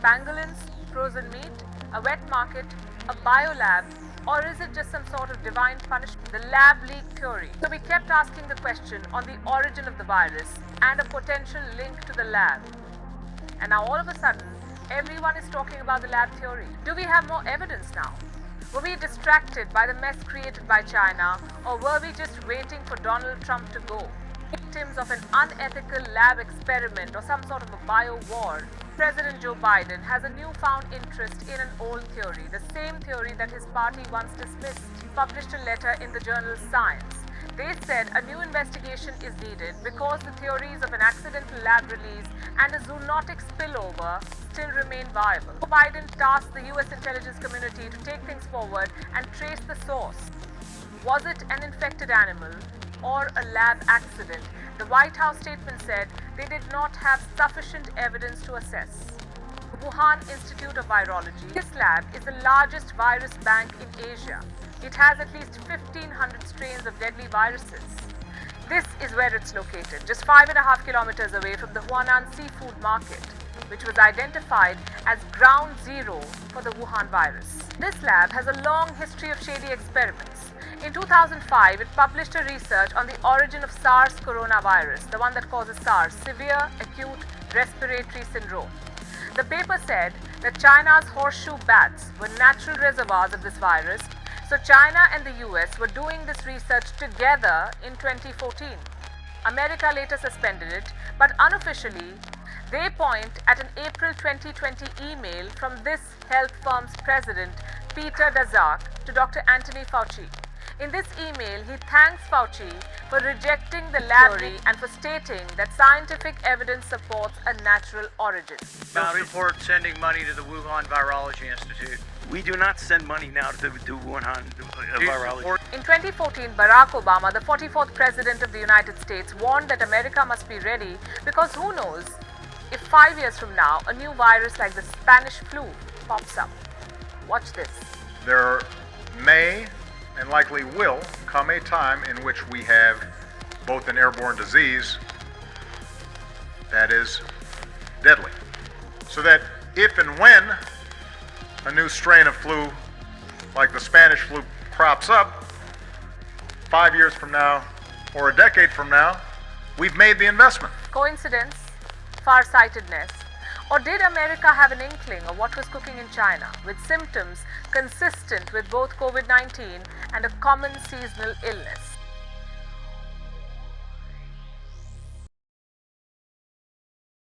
pangolins, frozen meat, a wet market, a biolab, or is it just some sort of divine punishment? The lab leak theory. So we kept asking the question on the origin of the virus and a potential link to the lab. And now all of a sudden, everyone is talking about the lab theory. Do we have more evidence now? Were we distracted by the mess created by China, or were we just waiting for Donald Trump to go? Victims of an unethical lab experiment or some sort of a bio-war, President Joe Biden has a newfound interest in an old theory, the same theory that his party once dismissed. He published a letter in the journal Science. They said a new investigation is needed because the theories of an accidental lab release and a zoonotic spillover still remain viable. Joe Biden tasked the US intelligence community to take things forward and trace the source. Was it an infected animal or a lab accident? The White House statement said they did not have sufficient evidence to assess. The Wuhan Institute of Virology. This lab is the largest virus bank in Asia. It has at least 1,500 strains of deadly viruses. This is where it's located, just 5.5 kilometers away from the Huanan seafood market, which was identified as ground zero for the Wuhan virus. This lab has a long history of shady experiments. In 2005, it published a research on the origin of SARS coronavirus, the one that causes SARS, severe acute respiratory syndrome. The paper said that China's horseshoe bats were natural reservoirs of this virus, so China and the US were doing this research together in 2014. America later suspended it, but unofficially, they point at an April 2020 email from this health firm's president, Peter Daszak, to Dr. Anthony Fauci. In this email, he thanks Fauci for rejecting the lab theory and for stating that scientific evidence supports a natural origin. Now report sending money to the Wuhan Virology Institute. We do not send money now to Wuhan Virology. In 2014, Barack Obama, the 44th President of the United States, warned that America must be ready because who knows if 5 years from now a new virus like the Spanish flu pops up. Watch this. There may and likely will come a time in which we have both an airborne disease that is deadly. So that if and when a new strain of flu like the Spanish flu crops up 5 years from now or a decade from now, we've made the investment. Coincidence? Farsightedness? Or did America have an inkling of what was cooking in China, with symptoms consistent with both COVID-19 and a common seasonal illness?